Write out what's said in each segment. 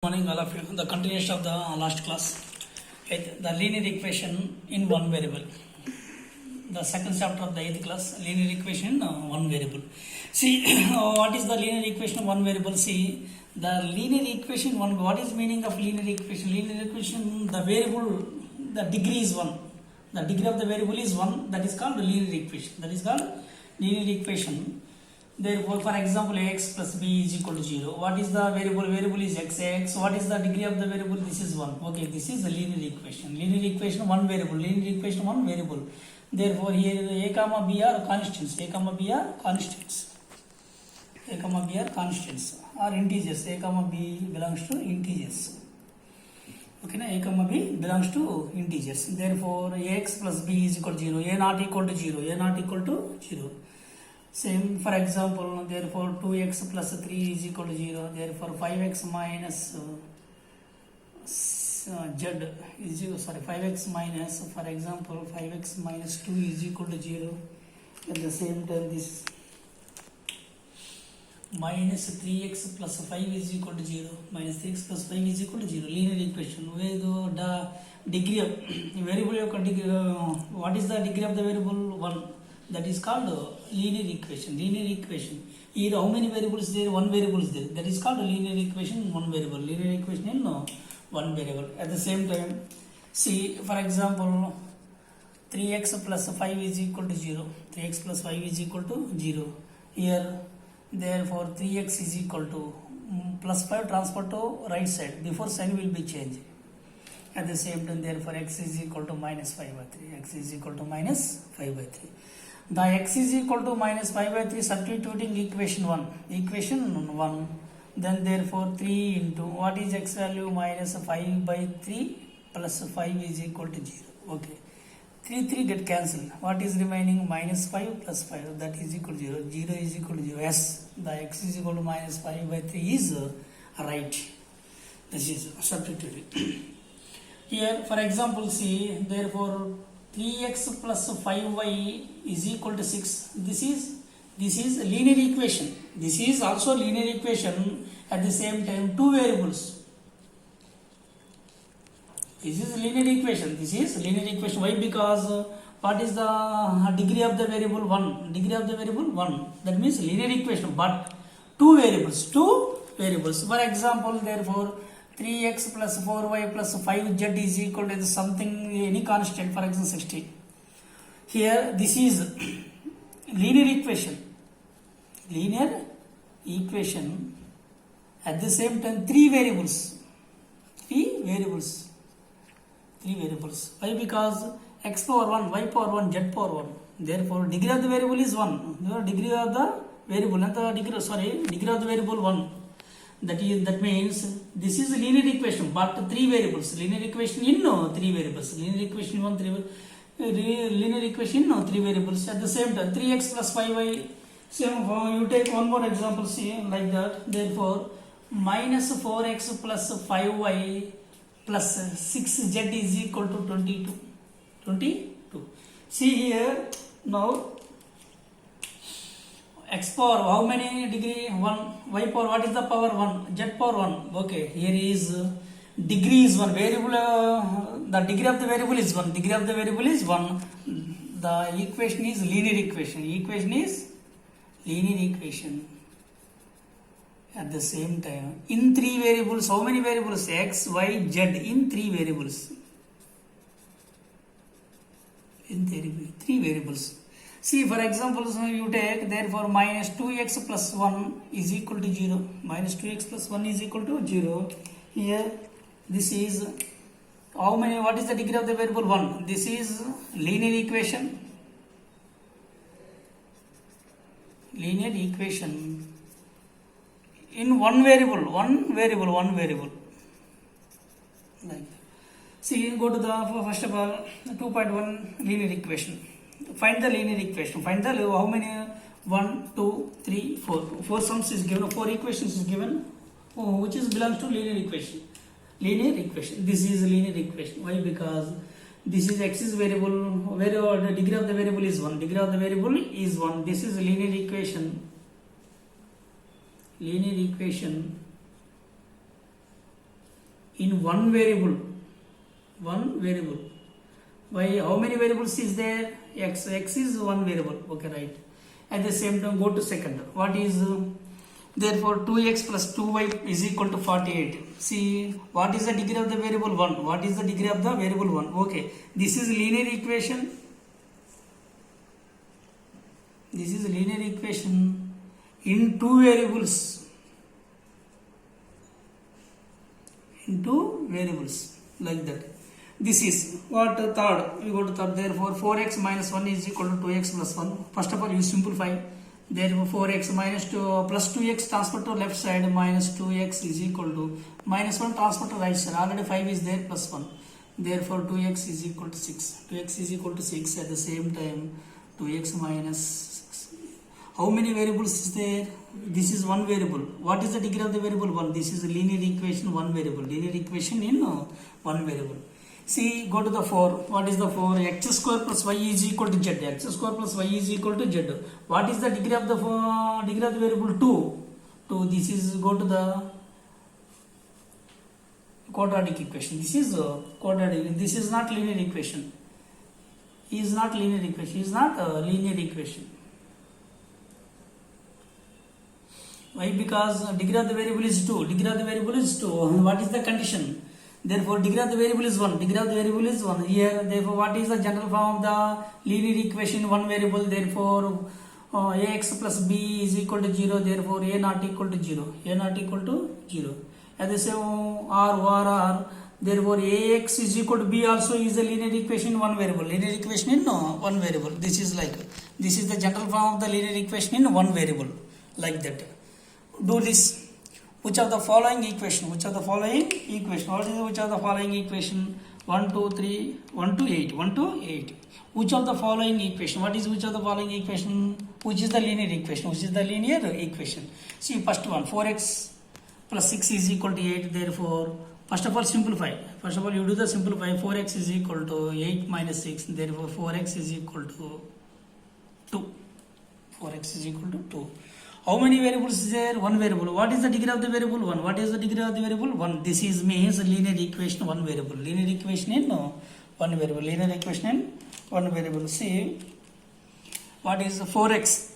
Morning, all of you. The continuation of the last class. The linear equation in one variable. The second chapter of the 8th class, linear equation in one variable. See, what is the linear equation in one variable? See, the linear equation one. What is meaning of linear equation? Linear equation, the variable, the degree is one. The degree of the variable is one. That is called linear equation. That is called linear equation. Therefore, for example, x plus b is equal to 0. What is the variable? Variable is x. What is the degree of the variable? This is 1. Okay, this is the linear equation. Linear equation one variable. Linear equation one variable. Therefore, here a comma b are constants. A comma b are constants. A comma b are constants or integers. A comma b belongs to integers. Okay, na? A comma b belongs to integers. Therefore, ax plus b is equal to 0. A not equal to 0. A not equal to 0. Same, for example, therefore 2x plus 3 is equal to 0. Therefore 5x minus z is equal, 5x minus, for example, 5x minus 2 is equal to 0. At the same time, this minus 3x plus 5 is equal to 0. Minus 3x plus 5 is equal to 0. Linear equation. Where the degree of variable of degree, what is the degree of the variable? 1. That is called linear equation. Linear equation. Here, how many variables there? One variable is there. That is called linear equation. One variable. Linear equation in one variable. At the same time, see, for example, 3x plus 5 is equal to 0. 3x plus 5 is equal to 0. Here, therefore, 3x is equal to plus 5 transfer to right side. Before sign will be changed. At the same time, therefore, x is equal to minus 5 by 3. X is equal to minus 5 by 3. The x is equal to minus 5 by 3 substituting equation 1. Equation 1. Then therefore 3 into what is x value? Minus 5 by 3 plus 5 is equal to 0. Okay. 3 get cancelled. What is remaining? Minus 5 plus 5. That is equal to 0. 0 is equal to 0. Yes. The x is equal to minus 5 by 3 is right. This is substituting. Here, for example, see, therefore 3x plus 5y is equal to 6. This is a linear equation. This is also linear equation. At the same time, two variables. This is linear equation. This is linear equation. Why? Because what is the degree of the variable? 1. Degree of the variable 1. That means linear equation. But two variables. Two variables. For example, therefore 3x plus 4y plus 5z is equal to something, any constant, for example 60. Here this is linear equation. Linear equation. At the same time, three variables. Three variables. Why? Because x power 1, y power 1, z power 1. Therefore, degree of the variable is 1. Degree of the variable, not the degree of the variable 1. That means this is a linear equation, but three variables. Linear equation in three variables. Linear equation in linear equation in three variables. At the same time, 3x plus 5y. So you take one more example, see, like that. Therefore, minus 4x plus 5y plus 6z is equal to 22. 22. See here now. X power, how many degree? 1. Y power, what is the power? 1. Z power 1. Okay, here is degree is 1. Variable, the degree of the variable is 1. Degree of the variable is 1. The equation is linear equation. Equation is linear equation. At the same time, in three variables, how many variables? X, Y, Z, in three variables. In three variables. See, for example, so you take, therefore, minus 2x plus 1 is equal to 0. Minus 2x plus 1 is equal to 0. Here, this is, how many, what is the degree of the variable? 1. This is linear equation. Linear equation. In one variable. Like, see, go to the, first of all, 2.1 linear equation. Find the linear equation. Find the how many? 1, 2, 3, 4. 4 sums is given. 4 equations is given, which is belongs to linear equation. Linear equation. This is linear equation. Why? Because this is x is variable. Where the degree of the variable is 1. Degree of the variable is 1. This is linear equation. Linear equation in one variable. Why? How many variables is there? X is one variable. Okay, right. At the same time, go to second. What is therefore 2x plus 2y is equal to 48. See, what is the degree of the variable 1? What is the degree of the variable 1? Okay, this is linear equation. This is linear equation in two variables. Like that. This is what third. We go to third. Therefore 4x minus 1 is equal to 2x plus 1. First of all, you simplify. Therefore 4x minus 2 plus 2x transfer to left side, minus 2x is equal to minus 1 transfer to right side. Already 5 is there, plus 1. Therefore 2x is equal to 6. 2x is equal to 6. At the same time 2x minus 6. How many variables is there? This is one variable. What is the degree of the variable? 1. This is a linear equation, one variable. Linear equation in one variable. See, go to the 4. What is the 4? X square plus y is equal to z. X square plus y is equal to z. What is the degree of the variable? 2. 2. This is, go to the quadratic equation. This is quadratic. This is not linear equation. Is not linear equation. Is not a linear equation. Why? Because degree of the variable is 2. Degree of the variable is 2. What is the condition? Therefore, degree of the variable is 1. Degree of the variable is 1. Here, therefore, what is the general form of the linear equation? One variable. Therefore, ax plus b is equal to 0. Therefore, a not equal to 0. A not equal to 0. At the same r. Therefore, ax is equal to b also is a linear equation one variable. Linear equation in one variable. This is the general form of the linear equation in one variable. Like that. Do this. Which of the following equation? What is the which of the following equation? 1, 2, 3, 1 to 8. 1 to 8. Which of the following equation? What is which of the following equation? Which is the linear equation? Which is the linear equation? See, first one, 4x plus 6 is equal to 8. Therefore, first of all, simplify. First of all, you do the simplify. 4x is equal to 8 minus 6. Therefore, 4x is equal to 2. 4x is equal to 2. How many variables is there? One variable. What is the degree of the variable? 1. What is the degree of the variable? 1. This is means linear equation one variable. Linear equation in one variable. Linear equation in one variable. See, what is 4x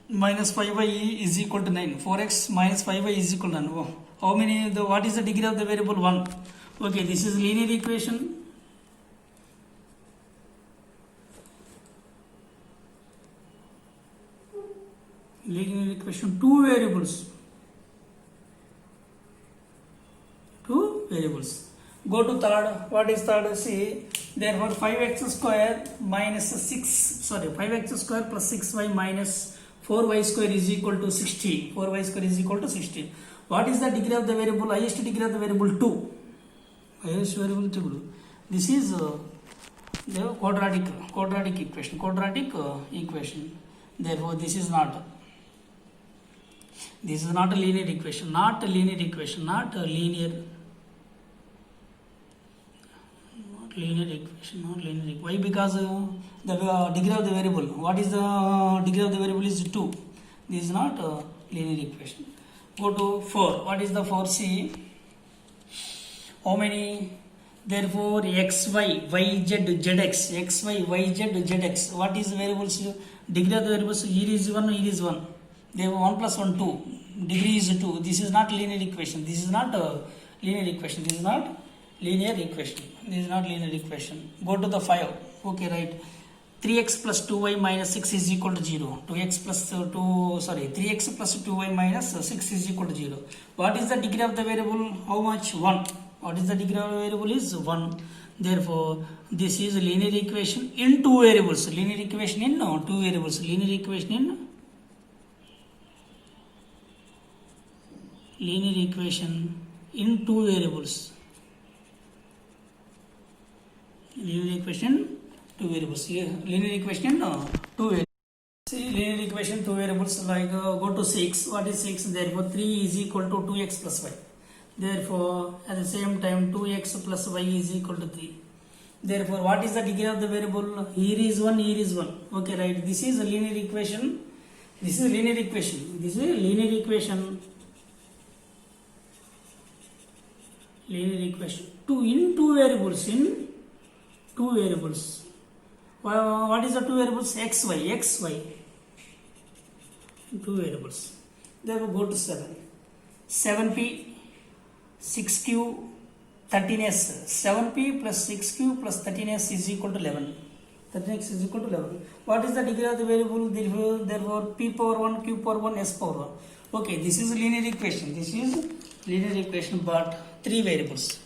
minus 5y is equal to 9. 4x minus 5y is equal to 9. Oh, how many? What is the degree of the variable? 1. Okay, this is linear equation. Linear equation, two variables. Go to third. What is third? See, therefore 5x square minus 5x square plus 6y minus 4y square is equal to 60. 4y square is equal to 60. What is the degree of the variable? Highest degree of the variable 2. Highest variable 2. This is the quadratic equation. Therefore, this is not. This is not a linear equation. Not a linear equation. Why? Because the degree of the variable. What is the degree of the variable is 2. This is not a linear equation. Go to 4. What is the 4? See, how many? Therefore, xy, yz, zx. Xy, yz, zx. What is the variables? Degree of the variables. Here is 1. They have 1 plus 1, 2. Degree is 2. This is not linear equation. This is not a linear equation. Go to the 5. Okay, right. 3x plus 2y minus 6 is equal to 0. 3x plus 2y minus 6 is equal to 0. What is the degree of the variable? How much? 1. What is the degree of the variable? Is 1. Therefore, this is a linear equation in two variables. Linear equation in two variables. Linear equation in two variables. Linear equation two variables. Linear equation two variables. See, linear equation two variables. Like go to 6. What is 6? Therefore, 3 is equal to 2x plus y. Therefore, at the same time, 2x plus y is equal to 3. Therefore, what is the degree of the variable? Here is 1. Okay, right. This is a linear equation. linear equation two variables in two variables. What is the two variables? xy two variables. Therefore go to 7p 6q 13s. 7p plus 6q plus 13s is equal to 11. 13x is equal to 11. What is the degree of the variable? Therefore p power 1 q power 1 s power 1. Okay, this is linear equation. This is linear equation, but three variables.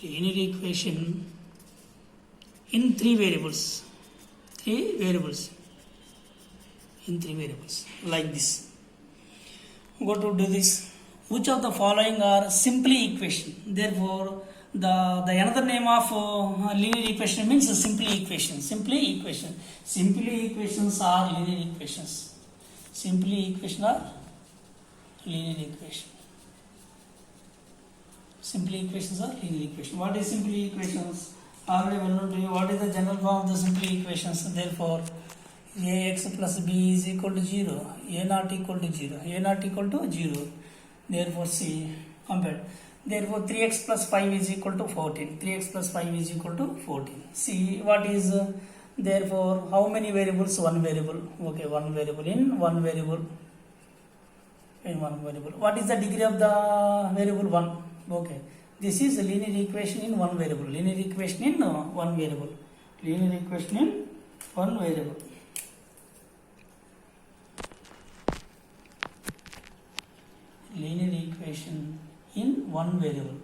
Linear equation in three variables. In three variables like this. Go to do this. Which of the following are simply equation? Therefore, the another name of linear equation means simply equation. Simply equations are linear equations. Simply equation are linear equation. Simply equations are linear equation. What is simply equations? Already well known to you. What is the general form of the simply equations? Therefore, ax plus b is equal to 0, a not equal to 0, a not equal to 0. Therefore, C compared. Therefore, 3x plus 5 is equal to 14. 3x plus 5 is equal to 14. See what is therefore how many variables? One variable. Okay, one variable in one variable. What is the degree of the variable? 1. Okay, this is a linear equation in one variable. Linear equation in one variable. Linear equation in one variable. Linear equation in one variable.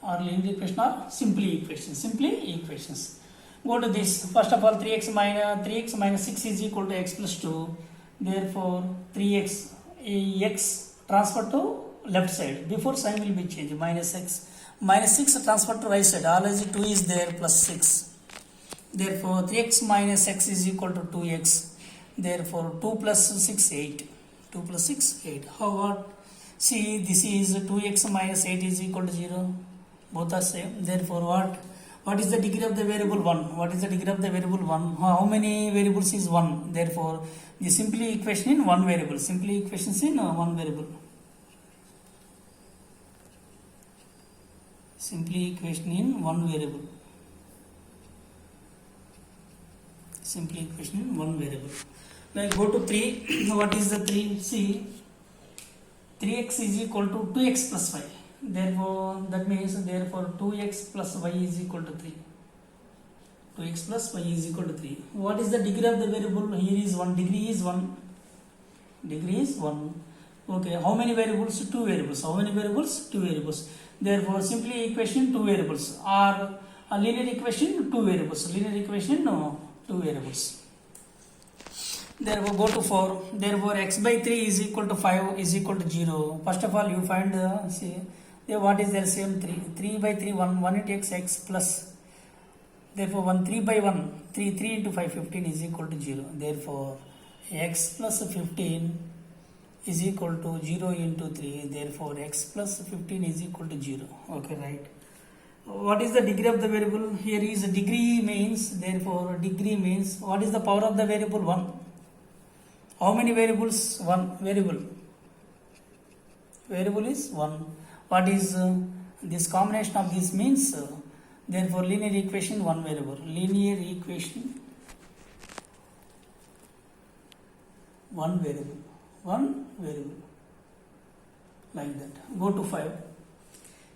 Or linear equation or simply equations. Simply equations. Go to this. First of all, 3x minus 6 is equal to x plus 2. Therefore, 3x x transfer to left side. Before sign will be changed. Minus x. Minus 6 transfer to right side. Always 2 is there plus 6. Therefore, 3x minus x is equal to 2x. Therefore, 2 plus 6, 8. 2 plus 6, 8. How what? See, this is 2x minus 8 is equal to 0. Both are same. Therefore, what? What is the degree of the variable? 1. What is the degree of the variable? 1. How many variables is 1? Therefore, the simply equation in one variable. Simply equations in one variable. Simply equation in one variable. Simply equation in one variable. Now go to 3. What is the 3? See, 3x is equal to 2x plus 5. Therefore, that means 2x plus y is equal to 3. 2x plus y is equal to 3. What is the degree of the variable? Here is 1. Degree is 1. Degree is 1. Okay, how many variables? 2 variables. How many variables? 2 variables. Therefore, simply equation 2 variables. Or a linear equation 2 variables. Linear equation 2 variables. Therefore, go to 4. Therefore, x by 3 is equal to 5 is equal to 0. First of all, you find see what is the LCM? 3. 3 by 3, 1 into x plus. Therefore, 3 by 1, 3 into 5, 15 is equal to 0. Therefore, x plus 15 is equal to 0 into 3. Therefore, x plus 15 is equal to 0. Okay, right. What is the degree of the variable? Here is degree means, therefore, degree means what is the power of the variable? 1. How many variables? 1 variable. Variable is 1. What is this combination of this means? Therefore, linear equation 1 variable. Linear equation 1 variable. 1 variable. Like that. Go to 5.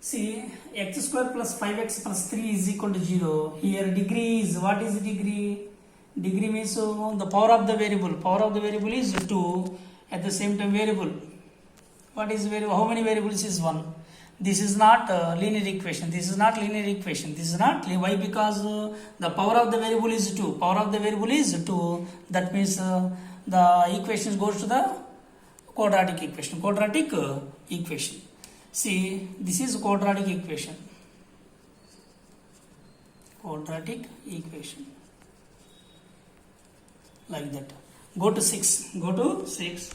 See, x square plus 5x plus 3 is equal to 0. Here degree is, what is degree? Degree means the power of the variable. Power of the variable is 2. At the same time variable. What is variable? How many variables is 1? This is not linear equation. This is not linear equation. This is not. Why? Because the power of the variable is 2. Power of the variable is 2. That means the equation goes to the quadratic equation. Quadratic equation. See, this is quadratic equation. Quadratic equation. Like that. Go to 6. Go to 6.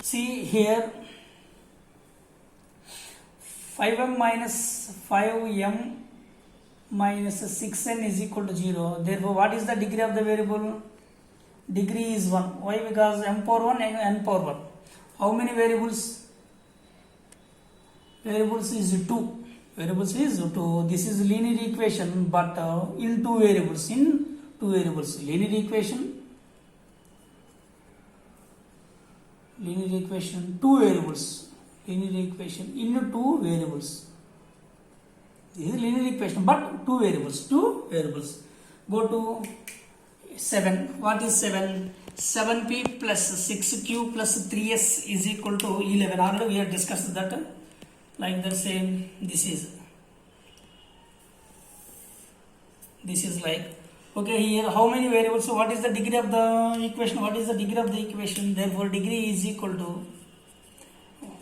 See here 5m minus 5m minus 6n is equal to 0. Therefore, what is the degree of the variable? Degree is 1. Why? Because m power 1 and n power 1. How many variables? Variables is 2. Variables is 2. This is linear equation, but in two variables. In two variables. Linear equation, two variables. Linear equation in two variables. This is linear equation, but two variables. Two variables. Go to 7. What is 7? 7p plus 6q plus 3s is equal to 11. Already we have discussed that. Like the same, this is like, okay, here how many variables? So what is the degree of the equation? What is the degree of the equation? Therefore degree is equal to,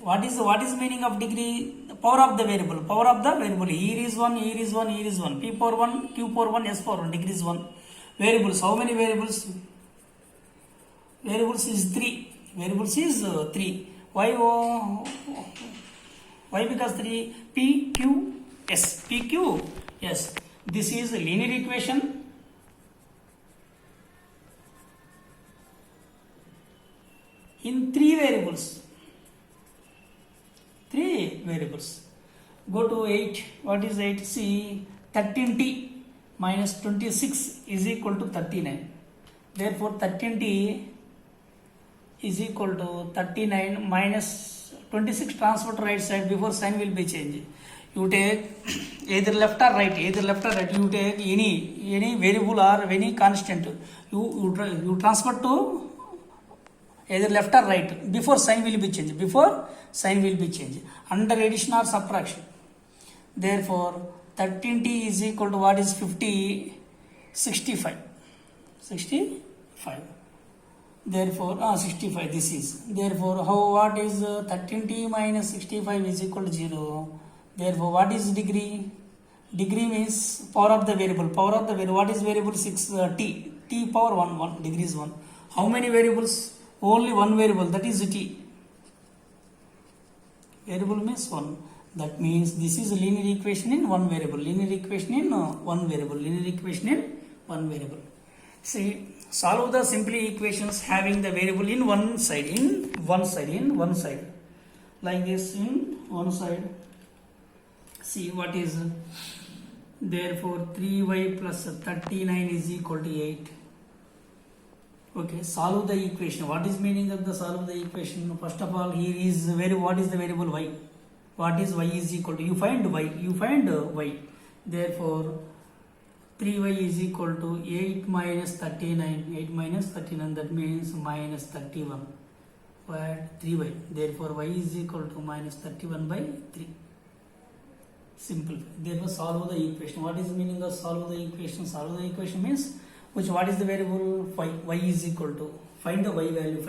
what is meaning of degree? Power of the variable. Power of the variable. Here is 1, here is 1, here is 1. P power 1, q power 1, s power 1. Degree is 1. Variables. How many variables? Variables is 3. Variables is 3. Why? Because 3. P, Q, S. P, Q, S. This is a linear equation. In 3 variables. 3 variables. Go to 8. What is 8? See, 13t minus 26 is equal to 39. Therefore, 13t is equal to 39 minus 26 transfer to right side. Before sign will be changed. You take either left or right. You take any variable or any constant. You transfer to either left or right. Before sign will be changed. Under addition or subtraction. Therefore, 13t is equal to what is 50? 65. 65. Therefore, 65 this is. Therefore, what is 13t minus 65 is equal to 0. Therefore, what is degree? Degree means power of the variable. What is variable? 6 t. T power 1. Degree is 1. How many variables? Only one variable, that is t. Variable means 1. That means this is a linear equation in one variable. See, solve the simple equations having the variable in one side. Like this, in one side. See what is. Therefore, 3y plus 39 is equal to 8. Okay, solve the equation. What is meaning of the solve the equation? First of all, here is what is the variable y? What is y is equal to? You find y. Therefore, 3y is equal to 8 minus 39. That means minus 31. What? 3y. Therefore, y is equal to minus 31 by 3. Simple. Therefore, solve the equation. What is the meaning of solve the equation? Solve the equation means what is the variable? Y is equal to, find the y value.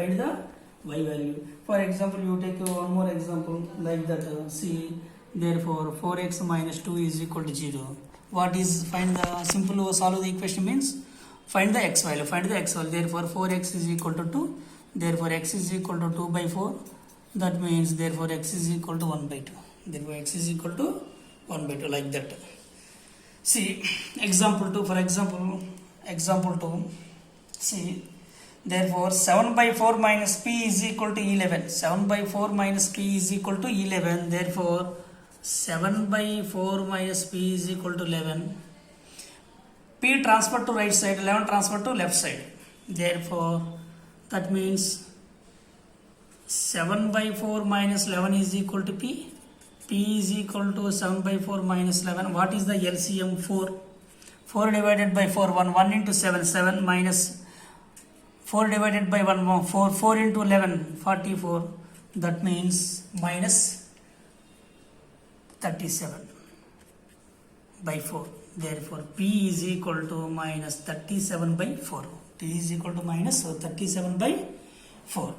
For example, you take one more example like that. See, therefore 4x minus 2 is equal to 0. What is, find the simple solve the equation means find the x value. Therefore 4x is equal to 2. Therefore x is equal to 2 by 4. That means therefore x is equal to 1 by 2. Therefore x is equal to 1 by 2, like that. See, example 2. For example 2, see, therefore 7 by 4 minus p is equal to 11. 7 by 4 minus p is equal to 11. Therefore, 7 by 4 minus p is equal to 11. P transferred to right side, 11 transferred to left side. Therefore, that means 7 by 4 minus 11 is equal to p. P is equal to 7 by 4 minus 11. What is the LCM? 4. 4 divided by 4, 1 into 7 minus 4 divided by 1, 4 into 11, 44. That means minus 37 by 4. Therefore, P is equal to minus 37 by 4. P is equal to minus 37 by 4.